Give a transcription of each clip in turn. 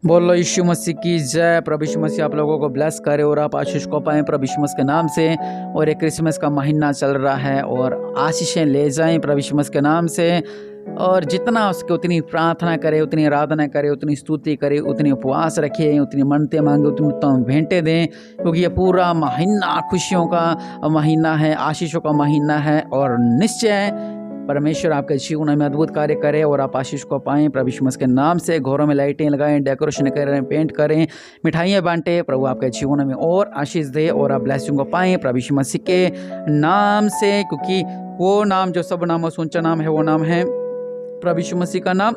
बोलो यीशु मसीह की जय। प्रभु यीशु मसीह आप लोगों को ब्लेस करे और आप आशीष को पाएं प्रभु यीशु मसीह के नाम से। और ये क्रिसमस का महीना चल रहा है और आशीषें ले जाएं प्रभु यीशु मसीह के नाम से। और जितना उसके उतनी प्रार्थना करे, उतनी आराधना करे, उतनी स्तुति करे, उतनी उपवास रखे, उतनी मन्नतें मांगे, उतनी उत्तम भेंटें दें, क्योंकि ये पूरा महीना खुशियों का महीना है, आशीषों का महीना है। और निश्चय परमेश्वर आपके जीवन में अद्भुत कार्य करे और आप आशीष को पाएं प्रभु यीशु मसीह के नाम से। घरों में लाइटें लगाएं, डेकोरेशन करें, पेंट करें, मिठाइयाँ बांटें। प्रभु आपके जीवन में और आशीष दे और आप ब्लेसिंग को पाएं प्रभु यीशु मसीह के नाम से, क्योंकि वो नाम जो सब नामों से ऊंचा नाम है, वो नाम है प्रभु यीशु मसीह का नाम।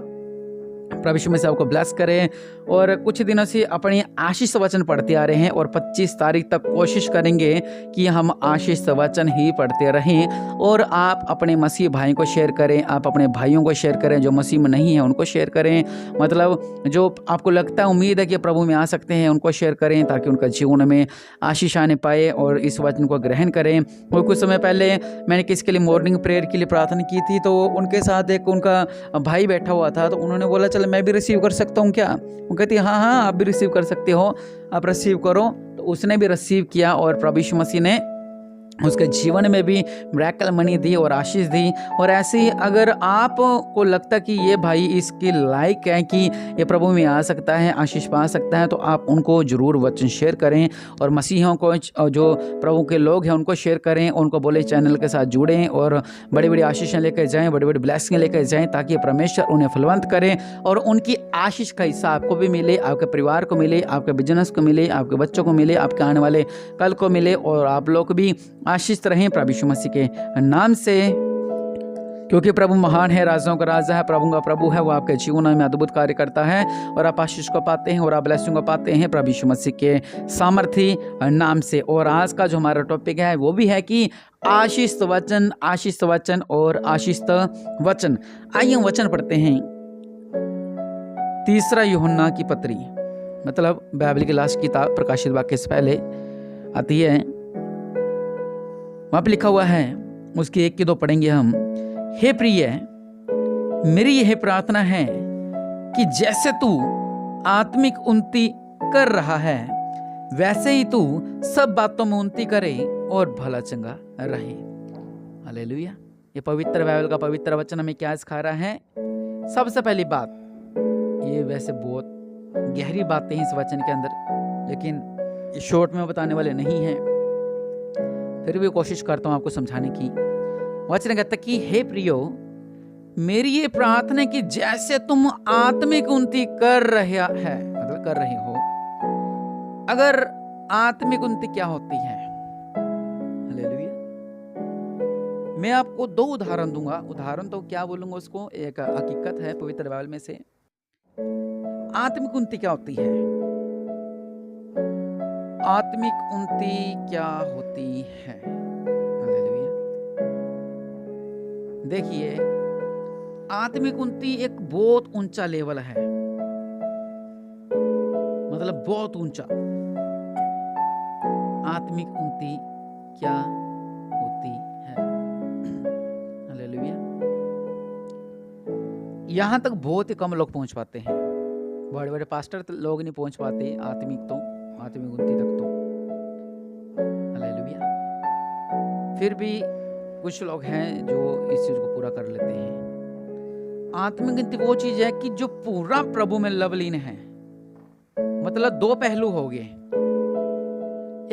प्रभु यीशु मसीह आपको ब्लेस करें। और कुछ दिनों से अपनी आशीष वचन पढ़ते आ रहे हैं और 25 तारीख तक कोशिश करेंगे कि हम आशीष वचन ही पढ़ते रहें। और आप अपने मसीह भाई को शेयर करें, आप अपने भाइयों को शेयर करें, जो मसीह में नहीं है उनको शेयर करें। मतलब जो आपको लगता है, उम्मीद है कि प्रभु में आ सकते हैं, उनको शेयर करें ताकि उनका जीवन में आशीष आने पाए और इस वचन को ग्रहण करें। और कुछ समय पहले मैंने किसके लिए मॉर्निंग प्रेयर के लिए प्रार्थना की थी, तो उनके साथ एक उनका भाई बैठा हुआ था, तो उन्होंने बोला चल मैं भी रिसीव कर सकता हूँ क्या। वो कहती हाँ हाँ आप भी रिसीव कर सकते हो, आप रिसीव करो। तो उसने भी रिसीव किया और प्रभु यीशु मसीह ने उसके जीवन में भी मिरेकल मनी दी और आशीष दी। और ऐसे ही अगर आपको लगता कि ये भाई इसके लायक है कि ये प्रभु में आ सकता है, आशीष पा सकता है, तो आप उनको जरूर वचन शेयर करें। और मसीहों को जो प्रभु के लोग हैं उनको शेयर करें, उनको बोले चैनल के साथ जुड़ें और बड़ी बड़ी आशीषें लेकर जाएं, बड़ी बड़ी ब्लेसिंग लेकर जाएं, ताकि परमेश्वर उन्हें फलवंत करें और उनकी आशीष का हिस्सा आपको भी मिले, आपके परिवार को मिले, आपके बिजनेस को मिले, आपके बच्चों को मिले, आपके आने वाले कल को मिले और आप लोग भी आशीष रहें प्रभु यीशु मसीह के नाम से। क्योंकि प्रभु महान है, राजाओं का राजा है, प्रभु का प्रभु है, वो आपके जीवन में अद्भुत कार्य करता है और आप आशीष को पाते हैं और आप ब्लेसिंग को पाते हैं प्रभु यीशु मसीह के सामर्थी नाम से। और आज का जो हमारा टॉपिक है वो भी है कि आशीष वचन, आशीष वचन और आशीष वचन। आइए हम वचन पढ़ते हैं। 3 यूहन्ना की पत्री, मतलब बाइबल की लास्ट किताब प्रकाशित वाक्य से पहले आती है। वहां पर लिखा हुआ है, उसकी 1 की 2 पढ़ेंगे हम। हे प्रिय, मेरी यह प्रार्थना है कि जैसे तू आत्मिक उन्नति कर रहा है, वैसे ही तू सब बातों में उन्नति करे और भला चंगा रहे। हालेलुया। ये पवित्र बाइबल का पवित्र वचन हमें क्या सिखा रहा है? सबसे पहली बात, ये वैसे बहुत गहरी बातें हैं इस वचन के अंदर, लेकिन ये शॉर्ट में बताने वाले नहीं हैं, फिर भी कोशिश करता हूं आपको समझाने की। वचन कहता कि हे प्रियो, मेरी ये प्रार्थना कि जैसे तुम आत्मिक उन्नति कर रहे है, मतलब कर रहे हो। अगर आत्मिक उन्नति क्या होती है? हालेलुया। मैं आपको 2 उदाहरण दूंगा। उदाहरण तो क्या बोलूंगा उसको, एक हकीकत है पवित्र बाइबल में से। आत्मिक उन्नति क्या होती है? आत्मिक उन्नति क्या होती है? हालेलुया। देखिए, आत्मिक उन्नति एक बहुत ऊंचा लेवल है, मतलब बहुत ऊंचा। आत्मिक उन्नति क्या होती है? हालेलुया। यहां तक बहुत ही कम लोग पहुंच पाते हैं, बड़े बड़े पास्टर लोग नहीं पहुंच पाते आत्मिक उन्नति तक तो। हालेलुया। फिर भी कुछ लोग हैं जो इस चीज को पूरा कर लेते हैं। आत्मिक उन्नति वो चीज है कि जो पूरा प्रभु में लवलीन है। मतलब 2 पहलू हो गए।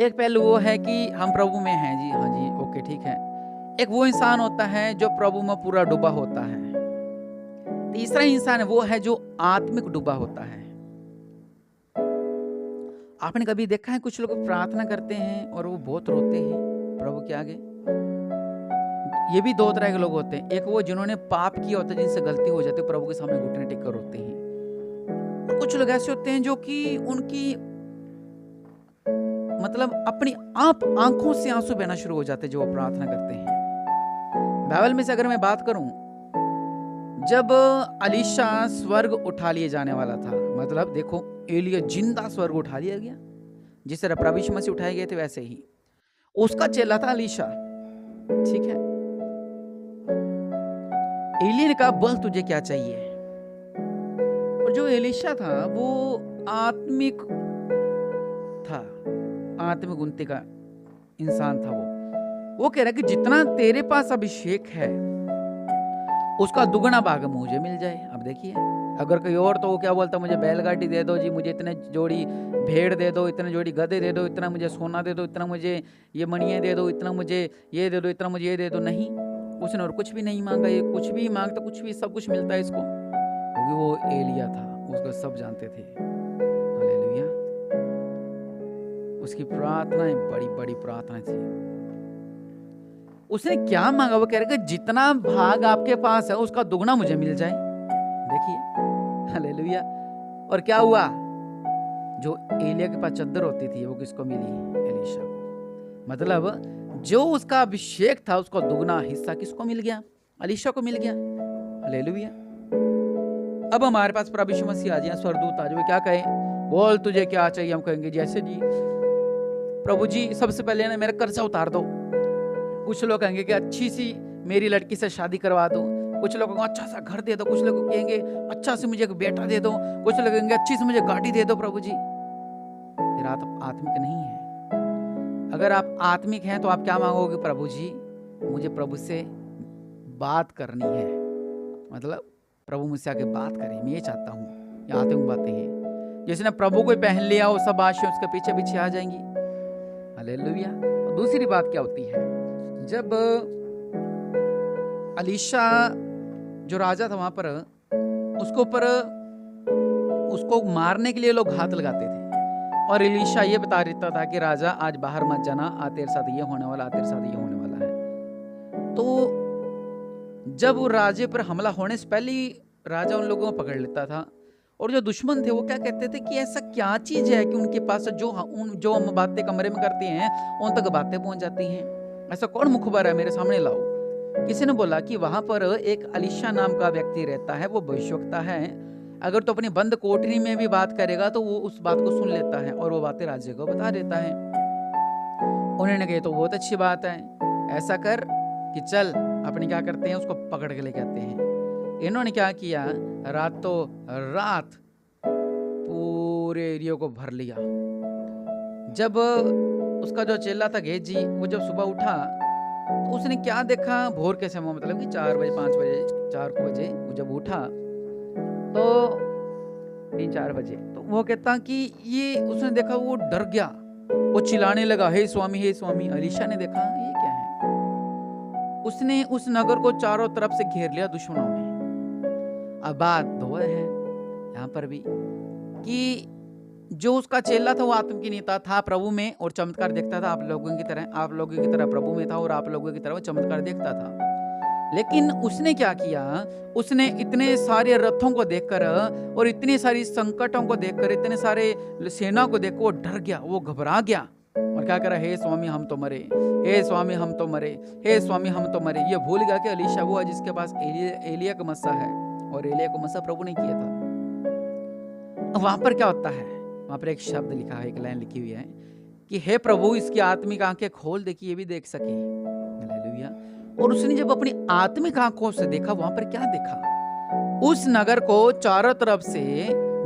एक पहलू वो है कि हम प्रभु में हैं जी, हाँ जी, ओके ठीक है। एक वो इंसान होता है जो प्रभु में पूरा डूबा होता है। तीसरा इंसान वो है जो आत्मिक डूबा होता है। आपने कभी देखा है कुछ लोग प्रार्थना करते हैं और वो बहुत रोते हैं प्रभु के आगे? ये भी 2 तरह के लोग होते हैं। एक वो जिन्होंने पाप किया होता है, जिनसे गलती हो जाती है, प्रभु के सामने घुटने टेक कर रोते हैं। और कुछ लोग ऐसे होते हैं जो कि उनकी मतलब अपनी आप आंखों से आंसू बहना शुरू हो जाते हैं जो वो प्रार्थना करते हैं। बाइबल में से अगर मैं बात करूं, जब अलीशा स्वर्ग उठा लिए जाने वाला था, मतलब देखो एलिया जिंदा स्वर्ग उठा लिया गया, जिस तरह प्रभु यीशु मसीह उठाए गए थे वैसे ही उसका चेला था अलीशा, ठीक है। एलिया ने कहा बोल तुझे क्या चाहिए। और जो एलीशा था वो आत्मिक था, आत्मिक उन्नति का इंसान था वो कह रहा है कि जितना तेरे पास अभिषेक है उसका दुगना भाग मुझे मिल जाए। अब देखिए, अगर कोई और तो वो क्या बोलता, मुझे बैलगाड़ी दे दो जी, मुझे इतने जोड़ी भेड़ दे दो, इतने जोड़ी गधे दे दो, इतना मुझे सोना दे दो, इतना मुझे ये मणियाँ दे दो, इतना मुझे ये दे दो, इतना मुझे ये दे दो। नहीं, उसने और कुछ भी नहीं मांगा। ये कुछ भी मांगता, कुछ भी, सब कुछ मिलता है इसको, क्योंकि वो एलिया था, उसको सब जानते थे। हालेलुया। उसकी प्रार्थनाएं बड़ी बड़ी प्रार्थनाएं थी। उसने क्या मांगा? वो कह रहा है कि जितना भाग आपके पास है उसका दुगना मुझे मिल जाए। देखिए, हालेलुया। और क्या हुआ? जो एलिया के पास चद्दर होती थी वो किसको मिली? एलीशा को। मतलब जो उसका अभिषेक था उसका दुगना हिस्सा किसको मिल गया? एलीशा को मिल गया। हालेलुया। अब हमारे पास प्रभु यीशु मसीह आ जाए, स्वर्गदूत आ जाए, क्या कहे? बोल तुझे क्या चाहिए? हम कहेंगे जैसे जी प्रभु जी सबसे पहले ना मेरा कर्जा उतार दो। कुछ लोग कहेंगे कि अच्छी सी मेरी लड़की से शादी करवा दो। कुछ लोग कहेंगे अच्छा सा घर दे दो। कुछ लोग कहेंगे अच्छा से मुझे एक बेटा दे दो। कुछ लोग कहेंगे अच्छी से मुझे गाड़ी दे दो प्रभु जी। फिर आप आत्मिक नहीं है। अगर आप आत्मिक हैं तो आप क्या मांगोगे? प्रभु जी मुझे प्रभु से बात करनी है, मतलब प्रभु मुझसे आके बात करें, मैं ये चाहता हूँ। ये आत्मिक बातें हैं। जिसने प्रभु को पहन लिया वो सब आशीष उसके पीछे पीछे आ जाएंगी। हालेलुया। दूसरी बात क्या होती है? जब एलीशा जो राजा था वहां पर, उसको मारने के लिए लोग हाथ लगाते थे, और एलीशा ये बता देता था कि राजा आज बाहर मत जाना, आ तेरे साथ ये होने वाला, आ तेरे साथ ये होने वाला है। तो जब वो राजे पर हमला होने से पहले राजा उन लोगों को पकड़ लेता था, और जो दुश्मन थे वो क्या कहते थे कि ऐसा क्या चीज है कि उनके पास जो हम बातें कमरे में करते हैं उन तक बातें पहुंच जाती हैं। ऐसा कौन मुखबर है, मेरे सामने लाओ। किसी ने बोला कि वहां पर एक एलीशा नाम का व्यक्ति रहता है, वो भविष्यवक्ता है। अगर तो अपनी बंद कोठरी में भी बात करेगा तो वो उस बात को सुन लेता है और वो बातें राजे को बता देता है। उन्होंने कहा तो बहुत अच्छी बात है, ऐसा कर कि चल अपने क्या करते हैं, उसको पकड़ के लेके आते हैं। इन्होंने क्या किया, रातों रात पूरे एरिया को भर लिया। जब उसका जो चेला था गेजी, वो जब सुबह उठा तो उसने क्या देखा, भोर के समय, मतलब कि 4 बजे 5 बजे 4 बजे वो जब उठा तो 3-4 बजे, तो वो कहता कि ये उसने देखा, वो डर गया, वो चिल्लाने लगा, हे स्वामी हे स्वामी। एलीशा ने देखा ये क्या है, उसने उस नगर को चारों तरफ से घेर लिया दुश्मनों ने। अब बात दो है यहाँ पर भी कि जो उसका चेला था वो आत्म की नेता था प्रभु में, और चमत्कार देखता था आप लोगों की तरह प्रभु में था, और आप लोगों की तरह वो चमत्कार देखता था। लेकिन उसने क्या किया, उसने इतने सारे रथों को देखकर और इतनी सारी संकटों को देखकर, इतने सारे सेना को देखकर वो डर गया, वो घबरा गया, और क्या करा, हे स्वामी हम तो मरे, हे स्वामी हम तो मरे, हे स्वामी हम तो मरे। ये भूल गया कि एलीशा वो है जिसके पास एलिया का मस्सा है, और एलिया का मस्सा प्रभु ने किया था। वहां पर क्या होता है, वहां पर एक शब्द लिखा है, एक लाइन लिखी हुई है कि हे प्रभु इसकी आत्मिक आंखें खोल दे कि ये भी देख सके। हालेलुया। और उसने जब अपनी आत्मिक आंखों से देखा, वहां पर क्या देखा, उस नगर को चारों तरफ से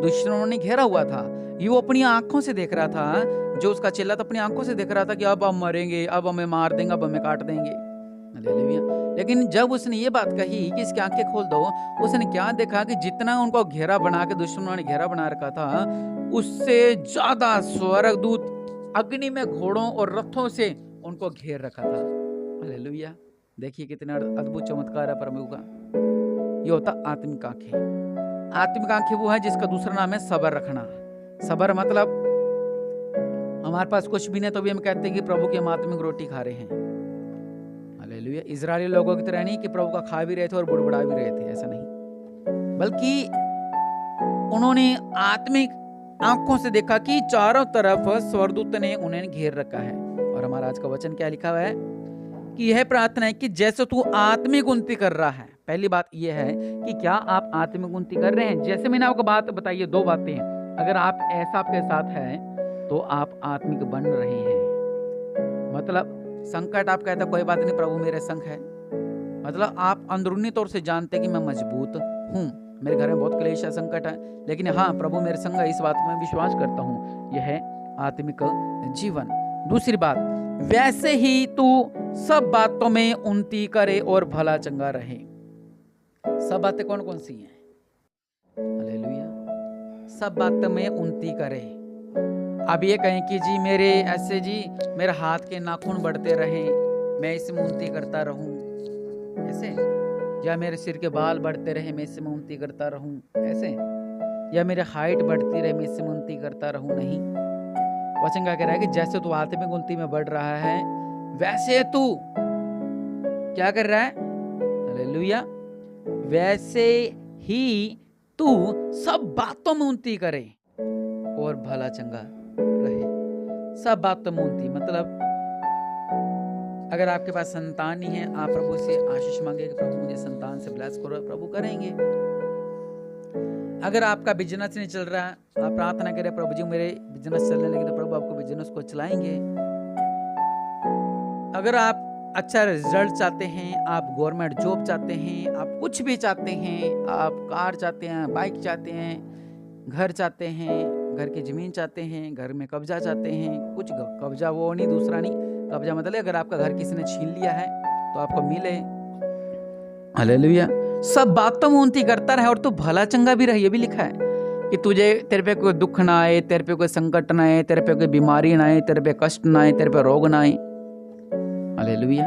दुश्मनों ने घेरा हुआ था। ये वो अपनी आंखों से देख रहा था, जो उसका चेला था अपनी आंखों से देख रहा था कि अब हम मरेंगे, अब हमें मार देंगे, अब हमें काट देंगे। हालेलुया। लेकिन जब उसने ये बात कही कि इसकी आंखें खोल दो, उसने क्या देखा कि जितना उनको घेरा बना के दुश्मनों ने घेरा बना रखा था, उससे ज्यादा स्वर्गदूत अग्नि में घोड़ों और रथों से उनको घेर रखा था। हालेलुया। देखिए कितना अद्भुत चमत्कार है प्रभु का। ये होता आत्मिक आंखें। आत्मिक आंखें वो है जिसका दूसरा नाम है सबर रखना। सबर मतलब हमारे पास कुछ भी नहीं तो भी हम कहते हैं कि प्रभु की हम आत्मिक रोटी खा रहे हैं। हालेलुया। इजरायली लोगों की तरह नहीं कि प्रभु का खा भी रहे थे और बुड़बुड़ा भी रहे थे, ऐसा नहीं, बल्कि उन्होंने आत्मिक आंखों से देखा कि चारों तरफ स्वर्गदूत ने उन्हें घेर रखा है। और हमारा आज का वचन क्या लिखा हुआ है कि यह प्रार्थना है कि जैसे तू आत्मिक उन्नति कर रहा है। पहली बात यह है कि क्या आप आत्मिक उन्नति कर रहे हैं? जैसे मैंने आपको बात बताई, 2 बातें हैं। अगर आप ऐसा आपके साथ है तो आप आत्मिक बन रहे हैं। मतलब संकट आप कहते कोई बात नहीं, प्रभु मेरे संग है, मतलब आप अंदरूनी तौर से जानते कि मैं मजबूत हूं, मेरे घर में बहुत क्लेश है, संकट है, लेकिन हाँ प्रभु मेरे संग है, इस बात में विश्वास करता हूँ। यह है आत्मिक जीवन। दूसरी बात, वैसे ही तू सब बातों में उन्नति करे और भला चंगा रहे। सब बातें कौन कौन सी हैं? हालेलुया। सब बातों में उन्नति करे। अब ये कहें कि जी मेरे ऐसे जी मेरे हाथ के नाखून बढ़ते रहे, मैं इसमें उन्नति करता रहूं, ऐसे, या मेरे सिर के बाल बढ़ते रहे, मैं इसमें उन्नति करता रहूं, ऐसे, या मेरे हाइट बढ़ती रहे, मैं इसमें उन्नति करता रहूं, नहीं। वचन क्या कह रहा है कि जैसे तू आत्मिक उन्नति में बढ़ रहा है, वैसे तू क्या कर रहा है? हालेलुया। वैसे ही तू सब बातों में उन्नति करे और भला चंगा रहे। सब बातों में उन्नति मतलब अगर आपके पास संतान नहीं है, आप प्रभु से आशीष मांगे कि प्रभु मुझे संतान से ब्लेस करो, प्रभु करेंगे। अगर आपका बिजनेस नहीं चल रहा, आप प्रार्थना करें प्रभु जी मेरे बिजनेस चलने लगे, तो प्रभु आपको बिजनेस को चलाएंगे। अगर आप अच्छा रिजल्ट चाहते हैं, आप गवर्नमेंट जॉब चाहते हैं, आप कुछ भी चाहते हैं, आप कार चाहते हैं, बाइक चाहते हैं, घर चाहते हैं, घर की जमीन चाहते हैं, घर में कब्जा चाहते हैं, कुछ कब्जा वो नहीं, दूसरा नहीं, कब्जा मतलब अगर आपका घर किसी ने छीन लिया है तो आपको मिले। हालेलुया। सब बातों में उन्नति करता रहे और तू भला चंगा भी रहे। ये भी लिखा है कि तुझे तेरे पे कोई दुख ना आए, तेरे पे कोई संकट ना आए, तेरे पे कोई बीमारी ना आए, तेरे पे कष्ट ना आए, तेरे पे रोग ना आए। हालेलुया।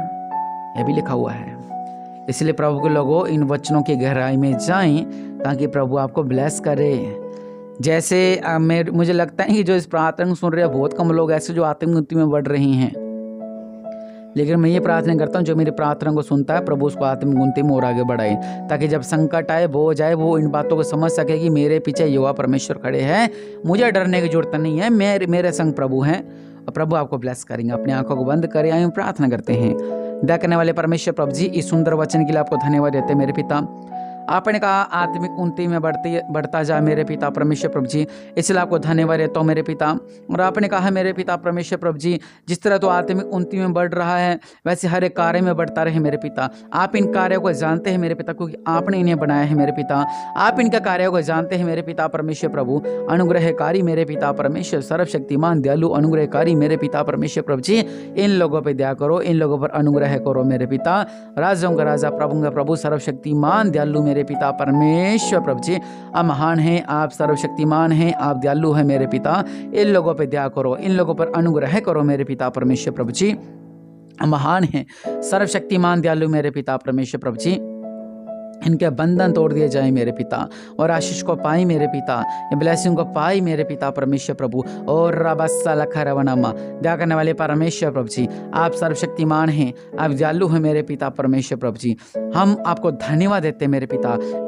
ये भी लिखा हुआ है। इसलिए प्रभु के लोगों इन वचनों की गहराई में जाएं ताकि प्रभु आपको ब्लेस करे। जैसे मुझे लगता है कि जो इस प्रार्थना को सुन रहे हैं बहुत कम लोग ऐसे जो आत्मिक उन्नति में बढ़ रहे हैं, लेकिन मैं ये प्रार्थना करता हूँ जो मेरी प्रार्थना को सुनता है प्रभु उसको आत्मिक उन्नति में और आगे बढ़ाए, ताकि जब संकट आए बोझ आए वो इन बातों को समझ सके कि मेरे पीछे युवा परमेश्वर खड़े हैं, मुझे डरने की जरूरत नहीं है, मेरे संग प्रभु हैं और प्रभु आपको ब्लेस करेंगे। अपनी आंखों को बंद करें, आइए प्रार्थना करते हैं। दया करने वाले परमेश्वर प्रभु जी, इस सुंदर वचन के लिए आपको धन्यवाद देते हैं मेरे पिता। आपने कहा आत्मिक उन्नति में बढ़ता जा मेरे पिता परमेश्वर प्रभु जी, इसलिए आपको धन्यवाद देता हूँ मेरे पिता। और आपने कहा मेरे पिता परमेश्वर प्रभु जी, जिस तरह तो आत्मिक उन्नति में बढ़ रहा है वैसे हर एक कार्य में बढ़ता रहे मेरे पिता। आप इन कार्यों को जानते हैं मेरे पिता, क्योंकि आपने इन्हें बनाया है मेरे पिता। आप इनका कार्यों को जानते हैं मेरे पिता परमेश्वर प्रभु। अनुग्रहकारी मेरे पिता परमेश्वर, सर्वशक्तिमान दयालु अनुग्रहकारी मेरे पिता परमेश्वर प्रभु जी, इन लोगों पर दया करो, इन लोगों पर अनुग्रह करो मेरे पिता। राजाओं का राजा प्रभु का प्रभु, सर्वशक्तिमान दयालु मेरे पिता परमेश्वर प्रभु जी, आप महान हैं, आप सर्वशक्तिमान हैं, आप दयालु हैं मेरे पिता। इन लोगों पे दया करो, इन लोगों पर अनुग्रह करो मेरे पिता परमेश्वर प्रभु जी। महान हैं, सर्वशक्तिमान दयालु मेरे पिता परमेश्वर प्रभु जी। इनके बंधन तोड़ दिए जाए मेरे पिता, और आशीष को पाई मेरे पिता, ये ब्लेसिंग को पाई मेरे पिता परमेश्वर प्रभु। और रबस्सा लखा रवनामा, दया करने वाले परमेश्वर प्रभु जी, आप सर्वशक्तिमान हैं, आप दयालु हैं मेरे पिता परमेश्वर प्रभु जी। हम आपको धन्यवाद देते हैं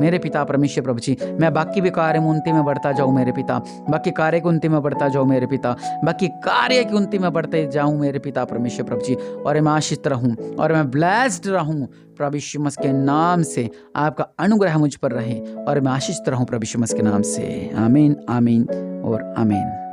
मेरे पिता परमेश्वर प्रभु जी। मैं बाकी भी कार्य में उन्नति में बढ़ता जाऊँ मेरे पिता, बाकी कार्य की उन्नति में बढ़ता जाऊँ मेरे पिता, बाकी कार्य की उन्नति में बढ़ते जाऊँ मेरे पिता परमेश्वर प्रभु जी। और मैं आशीषित रहूँ और मैं ब्लेस्ड रहूँ प्रभु यीशु मसीह के नाम से। आपका अनुग्रह मुझ पर रहे और मैं आशीषित रहूं प्रभु यीशु मसीह के नाम से। आमीन, आमीन और आमीन।